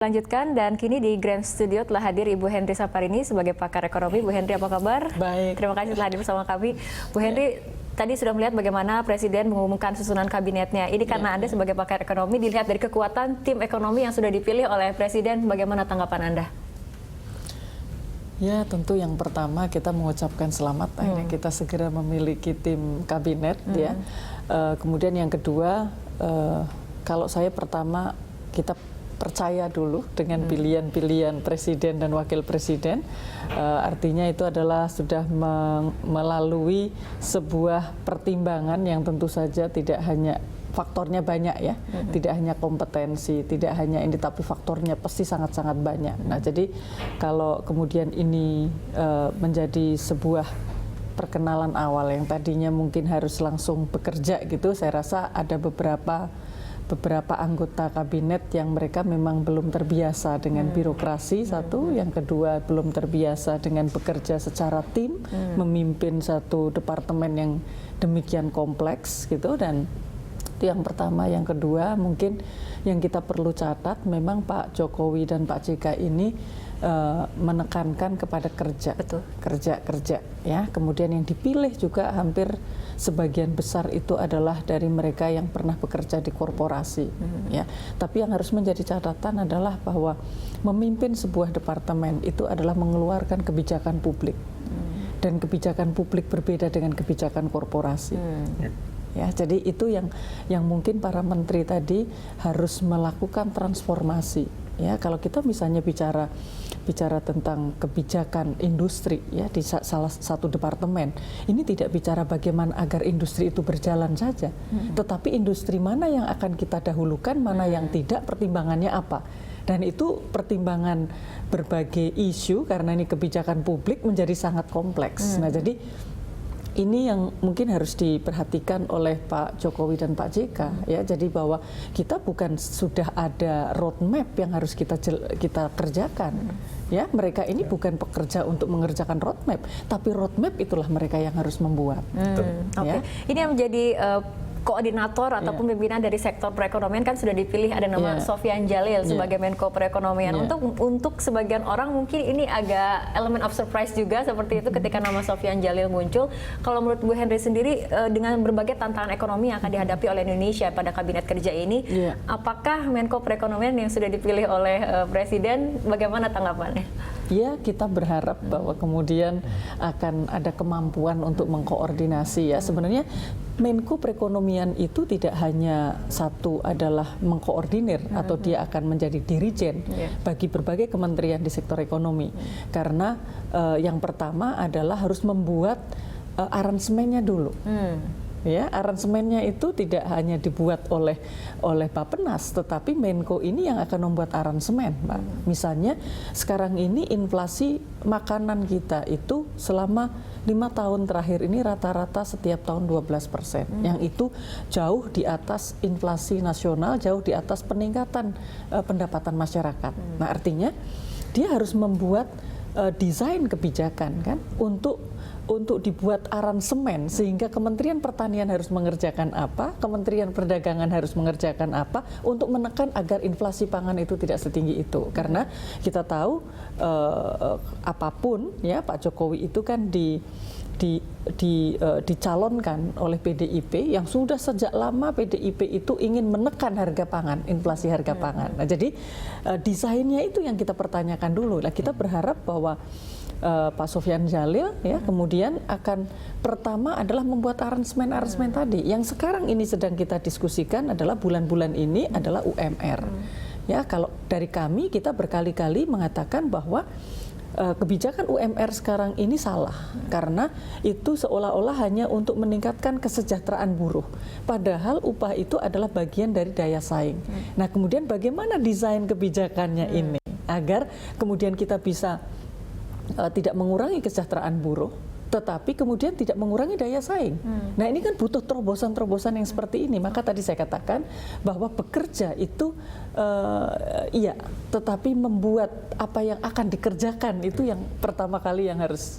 Lanjutkan dan kini di Grand Studio telah hadir Ibu Henry Saparini sebagai pakar ekonomi. Bu Henry, apa kabar? Baik. Terima kasih telah hadir bersama kami. Bu Henry, tadi sudah melihat bagaimana Presiden mengumumkan susunan kabinetnya. Ini karena Anda sebagai pakar ekonomi dilihat dari kekuatan tim ekonomi yang sudah dipilih oleh Presiden. Bagaimana tanggapan Anda? Ya, tentu yang pertama kita mengucapkan selamat akhirnya kita segera memiliki tim kabinet ya. Kemudian yang kedua, kalau saya pertama kita percaya dulu dengan pilihan-pilihan presiden dan wakil presiden, artinya itu adalah sudah melalui sebuah pertimbangan yang tentu saja tidak hanya faktornya banyak ya, tidak hanya kompetensi, tidak hanya ini, tapi faktornya pasti sangat-sangat banyak. Nah, jadi kalau kemudian ini menjadi sebuah perkenalan awal yang tadinya mungkin harus langsung bekerja gitu, saya rasa ada beberapa anggota kabinet yang mereka memang belum terbiasa dengan birokrasi, satu, yang kedua belum terbiasa dengan bekerja secara tim, memimpin satu departemen yang demikian kompleks gitu, dan itu yang pertama. Yang kedua mungkin yang kita perlu catat, memang Pak Jokowi dan Pak JK ini menekankan kepada kerja, kerja ya. Kemudian yang dipilih juga hampir sebagian besar itu adalah dari mereka yang pernah bekerja di korporasi ya. Tapi yang harus menjadi catatan adalah bahwa memimpin sebuah departemen itu adalah mengeluarkan kebijakan publik, dan kebijakan publik berbeda dengan kebijakan korporasi. Ya, jadi itu yang mungkin para menteri tadi harus melakukan transformasi. Ya, kalau kita misalnya bicara tentang kebijakan industri ya di salah satu departemen, ini tidak bicara bagaimana agar industri itu berjalan saja, tetapi industri mana yang akan kita dahulukan, mana yang tidak, pertimbangannya apa. Dan itu pertimbangan berbagai isu karena ini kebijakan publik menjadi sangat kompleks. Nah, jadi ini yang mungkin harus diperhatikan oleh Pak Jokowi dan Pak JK ya. Jadi bahwa kita bukan sudah ada roadmap yang harus kita kerjakan ya. Mereka ini bukan pekerja untuk mengerjakan roadmap, tapi roadmap itulah mereka yang harus membuat. Ya. Ini yang menjadi koordinator ataupun pimpinan dari sektor perekonomian kan sudah dipilih, ada nama Sofyan Djalil sebagai Menko Perekonomian. Untuk sebagian orang mungkin ini agak element of surprise juga seperti itu ketika nama Sofyan Djalil muncul. Kalau menurut Bu Henry sendiri, dengan berbagai tantangan ekonomi yang akan dihadapi oleh Indonesia pada kabinet kerja ini, apakah Menko Perekonomian yang sudah dipilih oleh Presiden, bagaimana tanggapannya? Ya, kita berharap bahwa kemudian akan ada kemampuan untuk mengkoordinasi ya. Sebenarnya Menko Perekonomian itu tidak hanya satu adalah mengkoordinir atau dia akan menjadi dirijen bagi berbagai kementerian di sektor ekonomi. Karena yang pertama adalah harus membuat aransemennya dulu. Ya, aransemennya itu tidak hanya dibuat oleh Bappenas, tetapi Menko ini yang akan membuat aransemen, Pak. Misalnya sekarang ini inflasi makanan kita itu selama 5 tahun terakhir ini rata-rata setiap tahun 12%, yang itu jauh di atas inflasi nasional, jauh di atas peningkatan pendapatan masyarakat. Nah, artinya dia harus membuat desain kebijakan kan untuk dibuat aransemen sehingga Kementerian Pertanian harus mengerjakan apa, Kementerian Perdagangan harus mengerjakan apa untuk menekan agar inflasi pangan itu tidak setinggi itu. Karena kita tahu apapun ya, Pak Jokowi itu kan dicalonkan oleh PDIP yang sudah sejak lama PDIP itu ingin menekan harga pangan, inflasi harga pangan. Nah, jadi desainnya itu yang kita pertanyakan dulu. Nah, kita berharap bahwa Pak Sofyan Djalil ya kemudian akan pertama adalah membuat aransemen tadi. Yang sekarang ini sedang kita diskusikan adalah bulan-bulan ini adalah UMR. Ya, kalau dari kami kita berkali-kali mengatakan bahwa kebijakan UMR sekarang ini salah karena itu seolah-olah hanya untuk meningkatkan kesejahteraan buruh. Padahal upah itu adalah bagian dari daya saing. Nah, kemudian bagaimana desain kebijakannya ini agar kemudian kita bisa tidak mengurangi kesejahteraan buruh, tetapi kemudian tidak mengurangi daya saing. Nah, ini kan butuh terobosan-terobosan yang seperti ini. Maka tadi saya katakan bahwa bekerja itu iya, tetapi membuat apa yang akan dikerjakan itu yang pertama kali yang harus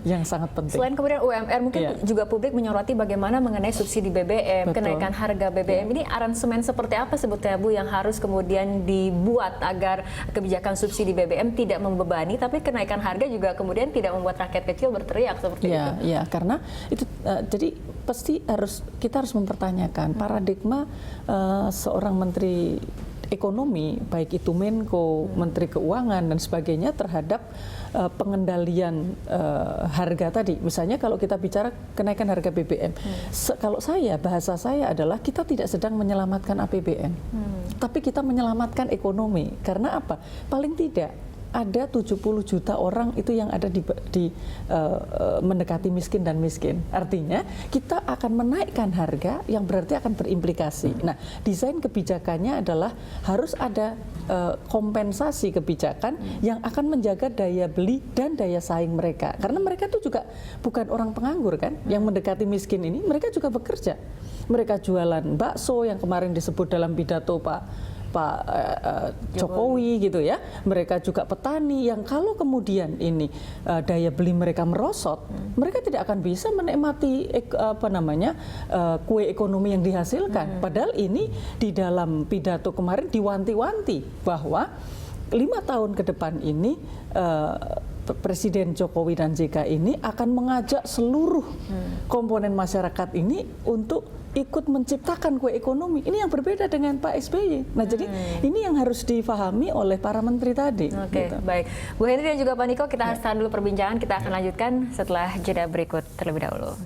yang sangat penting. Selain kemudian UMR, mungkin juga publik menyoroti bagaimana mengenai subsidi BBM, kenaikan harga BBM ini aransemen seperti apa sebetulnya Bu yang harus kemudian dibuat agar kebijakan subsidi BBM tidak membebani, tapi kenaikan harga juga kemudian tidak membuat rakyat kecil berteriak seperti itu. Ya, karena itu jadi pasti kita harus mempertanyakan paradigma seorang menteri ekonomi, baik itu Menko, Menteri Keuangan dan sebagainya terhadap pengendalian harga tadi. Misalnya kalau kita bicara kenaikan harga BBM, kalau bahasa saya adalah kita tidak sedang menyelamatkan APBN, tapi kita menyelamatkan ekonomi. Karena apa? Paling tidak ada 70 juta orang itu yang ada mendekati miskin dan miskin. Artinya kita akan menaikkan harga yang berarti akan berimplikasi. Nah, desain kebijakannya adalah harus ada kompensasi kebijakan yang akan menjaga daya beli dan daya saing mereka. Karena mereka itu juga bukan orang penganggur kan, yang mendekati miskin ini mereka juga bekerja. Mereka jualan bakso yang kemarin disebut dalam pidato Pak Jokowi gitu ya. Mereka juga petani yang kalau kemudian ini daya beli mereka merosot, mereka tidak akan bisa menikmati kue ekonomi yang dihasilkan. Padahal ini di dalam pidato kemarin diwanti-wanti bahwa 5 tahun ke depan ini Presiden Jokowi dan JK ini akan mengajak seluruh komponen masyarakat ini untuk ikut menciptakan kue ekonomi. Ini yang berbeda dengan Pak SBY. Nah, jadi ini yang harus difahami oleh para menteri tadi. Oke, baik. Bu Henry dan juga Pak Niko, kita tahan dulu perbincangan. Kita akan lanjutkan setelah jeda berikut terlebih dahulu.